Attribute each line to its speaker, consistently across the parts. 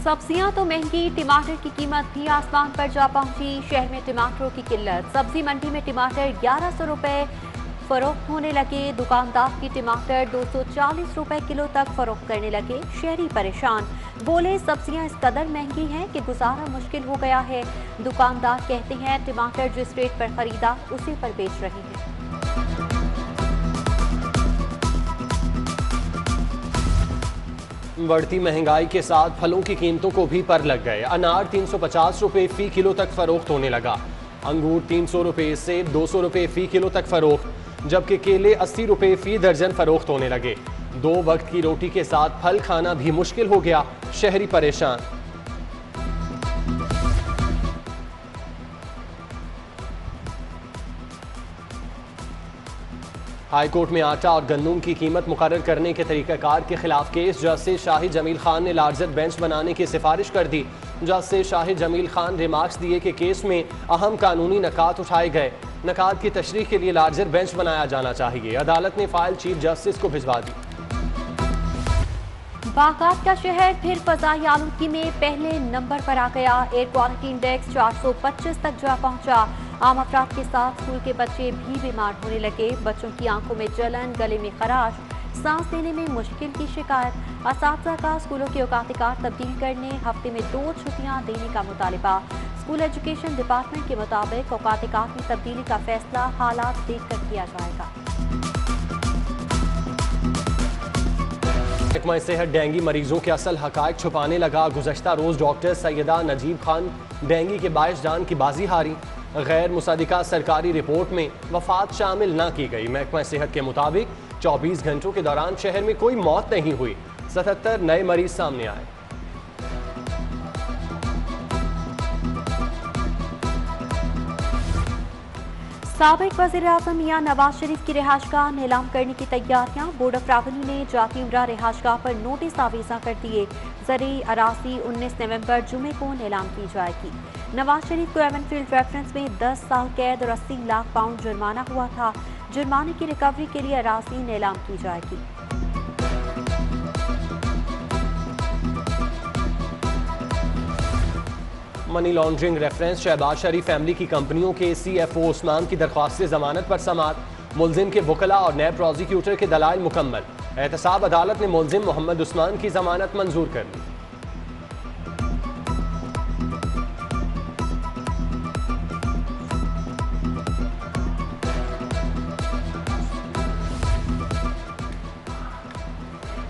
Speaker 1: सब्जियां तो महंगी, टमाटर की कीमत भी आसमान पर जा पहुंची। शहर में टमाटरों की किल्लत। सब्जी मंडी में टमाटर 1100 रुपए फरोख्त होने लगे। दुकानदार की टमाटर 240 रुपए किलो तक फरोख्त करने लगे। शहरी परेशान, बोले सब्जियां इस कदर महंगी हैं कि गुजारा मुश्किल हो गया है। दुकानदार कहते हैं टमाटर जिस रेट पर खरीदा उसी पर बेच रहे हैं।
Speaker 2: बढ़ती महंगाई के साथ फलों की कीमतों को भी पर लग गए। अनार 350 रुपए फी किलो तक फरोख्त होने लगा। अंगूर 300 रुपए से 200 रुपए फी किलो तक फरोख्त, जबकि केले 80 रुपए फी दर्जन फरोख्त होने लगे। 2 वक्त की रोटी के साथ फल खाना भी मुश्किल हो गया। शहरी परेशान। हाईकोर्ट में आटा और गंदम की कीमत मुकर्रर करने के तरीक़ाकार के खिलाफ केस। जस्टिस शाहिद जमील खान ने लार्जर बेंच बनाने की सिफारिश कर दी। जस्टिस शाहिद जमील खान रिमार्क्स दिए कि केस में अहम कानूनी नकात उठाए गए। नकात की तशरीह के लिए लार्जर बेंच बनाया जाना चाहिए। अदालत ने फाइल चीफ जस्टिस को भिजवा दी।
Speaker 1: बागत का शहर फिर फजाई आलूगी में पहले नंबर पर आ गया। एयर क्वालिटी इंडेक्स 425 तक जा पहुंचा। आम अफराद के साथ स्कूल के बच्चे भी बीमार होने लगे। बच्चों की आंखों में जलन, गले में खराश, सांस लेने में मुश्किल की शिकायत। असातिज़ा का स्कूलों के औकात-ए-कार तब्दील करने, हफ्ते में 2 छुट्टियां देने का मुतालिबा। स्कूल एजुकेशन डिपार्टमेंट के मुताबिक औकात-ए-कार में तब्दीली का फैसला हालात देखकर किया जाएगा।
Speaker 2: महकमा सेहत डेंगू मरीजों के असल हकायक छुपाने लगा। गुज़श्ता रोज डॉक्टर सैयदा नजीब खान डेंगू के बायस जान की बाजी हारी। गैर मुसद्दिका सरकारी रिपोर्ट में वफात शामिल न की गई। महकमा सेहत के मुताबिक 24 घंटों के दौरान शहर में कोई मौत नहीं हुई। 77 नए मरीज सामने आए।
Speaker 1: साबिक वज़ीर-ए-आज़म मियां नवाज शरीफ की रिहाइशगाह नीलाम करने की तैयारियां। बोर्ड ऑफ रेवेन्यू ने जाती उम्रा रिहाइशगाह पर नोटिस आवीज़ा कर दिए। ज़रूरी अराज़ी 19 नवंबर जुमे को नीलाम की जाएगी। नवाज शरीफ को एवनफील्ड रेफरेंस में 10 साल कैद और 80 लाख पाउंड जुर्माना हुआ था। जुर्माने की रिकवरी के लिए अराज़ी नीलाम की जाएगी।
Speaker 2: मनी लॉन्ड्रिंग रेफरेंस शहबाज शरीफ फैमिली की कंपनियों के CFO उस्मान की दरख्वास्त से जमानत पर समाअत। मुलजिम के वकला और नैब प्रोसिक्यूटर के दलाइल मुकम्मल। एहतसाब अदालत ने मुलजिम मोहम्मद उस्मान की जमानत मंजूर कर ली।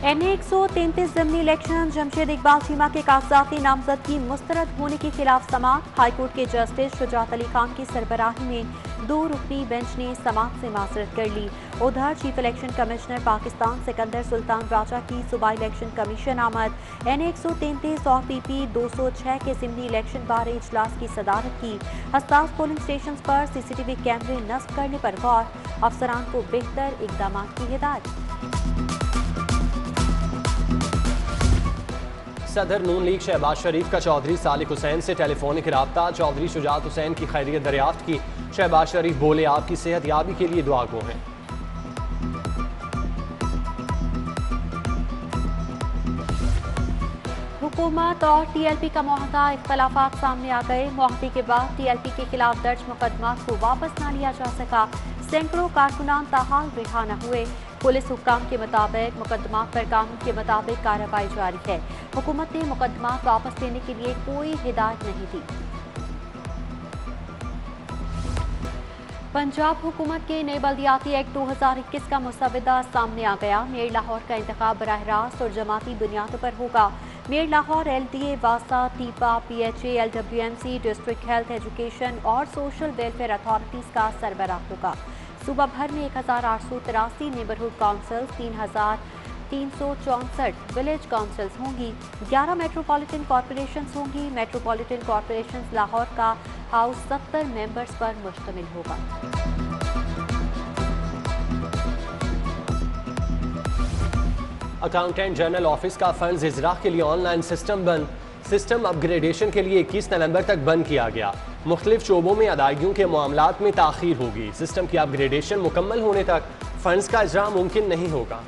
Speaker 1: NA 133 ज़िमनी इलेक्शन जमशेद इकबाल चीमा के कागजाती नामजदगी मुस्तरद होने के खिलाफ समाअत। हाईकोर्ट के जस्टिस शुजात अली खान की सरबराही में 2 रुकनी बेंच ने समाअत से माजरत कर ली। उधर chief election commissioner Pakistan Sikandar Sultan Raja की सूबाई इलेक्शन कमीशन आमद। NA 133 और PP 206 के ज़िमनी इलेक्शन बारे इजलास की सदारत की। हसास पोलिंग स्टेशन पर CCTV कैमरे नस्ब करने पर गौर। अफसरान को बेहतर इकदाम की हिदायत।
Speaker 2: सदर नून लीग शहबाज शरीफ का चौधरी सालिक हुसैन से टेलीफोनिक रब्ता। चौधरी शुजात हुसैन की खैरियत दरियाफ्त की। शहबाज शरीफ बोले आपकी सेहत याबी के लिए दुआ गो हैं।
Speaker 1: हुकूमत और TLP का मुआहदा, इख्तलाफात सामने आ गए। मुआहदे के बाद TLP के खिलाफ दर्ज मुकदमात को वापस न लिया जा सका। सैकड़ों कारकुनान ताहाल रिहा न हुए। पुलिस हुक्काम के मुताबिक मुकदमात पर कानून के मुताबिक कार्रवाई जारी है। हुकूमत ने मुकदमात वापस लेने के लिए कोई हिदायत नहीं दी। पंजाब हुकूमत के नए बल्दियाती एक्ट 2021 का मुसवदा सामने आ गया। मेयर लाहौर का इंतखाब बराह रास्त और जमाती बुनियादों पर होगा। मेयर लाहौर LDA, वासा, टीपा, PHA, LWMC, district health, education और सोशल वेलफेयर अथॉरिटीज़ का सरबराह होगा। सूबा भर में 1883 नेबरहुड काउंसिल्स, 3364 विलेज काउंसिल्स होंगी। 11 मेट्रोपॉलिटन कॉरपोरेशंस होंगी। मेट्रोपॉलिटन कॉरपोरेशंस लाहौर का हाउस 70 मेंबर्स पर मुश्तमिल होगा।
Speaker 2: अकाउंटेंट जनरल ऑफिस का फंड्स इजरा के लिए ऑनलाइन सिस्टम बंद। सिस्टम अपग्रेडेशन के लिए 21 नवंबर तक बंद किया गया। मुख्तलिफ शोबों में अदायगियों के मामलात में ताखीर होगी। सिस्टम की अपग्रेडेशन मुकम्मल होने तक फंड्स का इजरा मुमकिन नहीं होगा।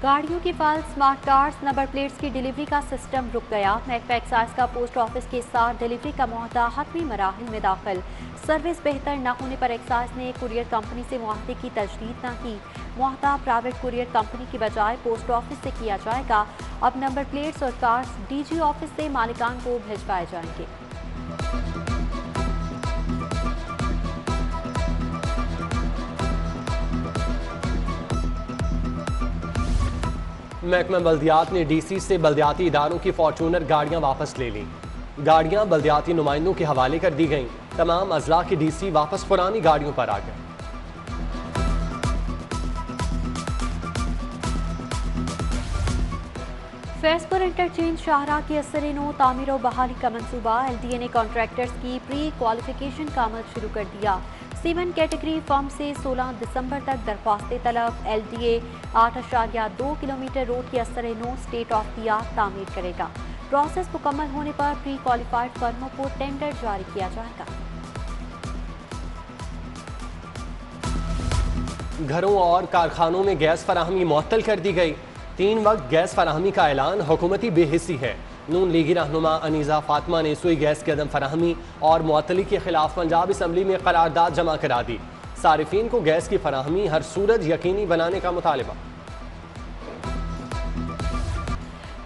Speaker 1: गाड़ियों की file smart cards number plates की डिलीवरी का सिस्टम रुक गया। महकमा एक्साइज का पोस्ट ऑफिस के साथ डिलीवरी का मुआहदा हतमी मराहिल में दाखिल। सर्विस बेहतर न होने पर एक्साइज ने कुरियर कंपनी से मुआहदे की तजदीद न की। मुआहदा प्राइवेट कुरियर कंपनी की बजाय पोस्ट ऑफिस से किया जाएगा। अब नंबर प्लेट्स और कार्ड्स डीजी ऑफिस से मालिकान को भिजवाए जाएंगे।
Speaker 2: महकमा बल्दियात ने डीसी से बल्दियाती इदारों की फॉर्चूनर गाड़ियां वापस ले लीं। गाड़ियां बल्दियाती नुमाइंदों के हवाले कर दी गईं। तमाम अजला के डीसी वापस पुरानी गाड़ियों पर आ गए।
Speaker 1: फैजपुर इंटरचेंज शाहराह की असर-ए-नौ तामीर और बहाली का मंसूबा। LDA ने कॉन्ट्रैक्टर्स की प्री क्वालिफिकेशन का अमल शुरू कर दिया। सीमेंट कैटेगरी फर्म से 16 दिसंबर तक दरख्वास्तें तलब। LDA 8.2 किलोमीटर रोड की असर-ए-नौ स्टेट ऑफ द आर्ट तामीर करेगा। प्रोसेस मुकम्मल होने पर प्री क्वालिफाइड फर्मों को टेंडर जारी किया जाएगा।
Speaker 2: घरों और कारखानों में गैस फराहमी मुअत्तल कर दी गई। 3 वक्त गैस फराहमी का ऐलान हुकूमती बेहिस्सी है। नून लीगी रहनुमा अनीसा फातिमा ने सुई गैस की अदम फराहमी और मुअत्तली के खिलाफ पंजाब असम्बली में करारदाद जमा करा दी। सारिफीन को गैस की फराहमी हर सूरत यकीनी बनाने का मुतालबा।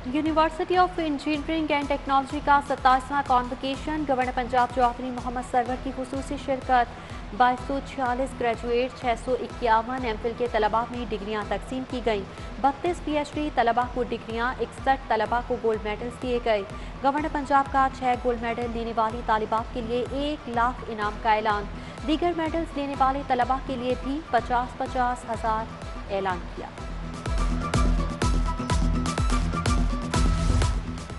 Speaker 1: University of engineering and technology का 27वां कॉन्वोकेशन। गवर्नर पंजाब चौधरी मोहम्मद सरवर की खुसूसी शिरकत। 2246 ग्रेजुएट 651 MPhil के तलबा में डिग्रियां तकसीम की गईं। 32 PhD तलबा को डिग्रियां, 61 तलबा को गोल्ड मेडल्स दिए गए। गवर्नर पंजाब का 6 गोल्ड मेडल लेने वाली तालिबात के लिए 1 लाख इनाम का ऐलान। दीगर मेडल्स लेने वाले तलबा के लिए भी 50-50 हज़ार ऐलान किया।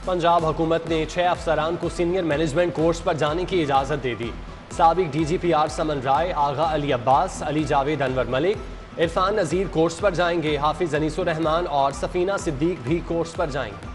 Speaker 2: पंजाब हुकूमत ने 6 अफसरान को सीनियर मैनेजमेंट कोर्स पर जाने की इजाज़त दे दी। साबिक DGPR समन राय, आगा अली अब्बास, अली जावेद अनवर मलिक, इरफान नज़ीर कोर्स पर जाएंगे। हाफिज अनीसुर रहमान और सफीना सिद्दीक भी कोर्स पर जाएंगे।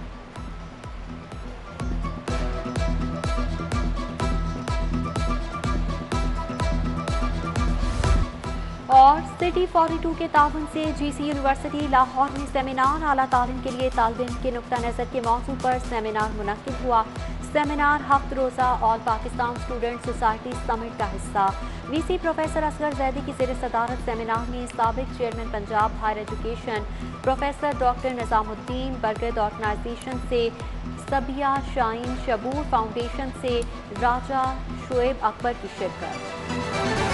Speaker 1: और सिटी 42 के ताउन से GC यूनिवर्सिटी लाहौर में सेमिनार। आला तालीम के लिए तालिब इल्म के नुक्ता नज़र के मौजू पर सेमिनार मुनक्किद हुआ। सेमिनार 7 रोज़ा all Pakistan student society summit का हिस्सा। VC प्रोफेसर असगर जैदी की ज़ेर सदारत सेमिनार में साबिक chairman Punjab higher education professor doctor Nizamuddin, Bargad organisation से सबिया शाइन, शबूर फाउंडेशन से राजा शोएब अकबर की शिरकत।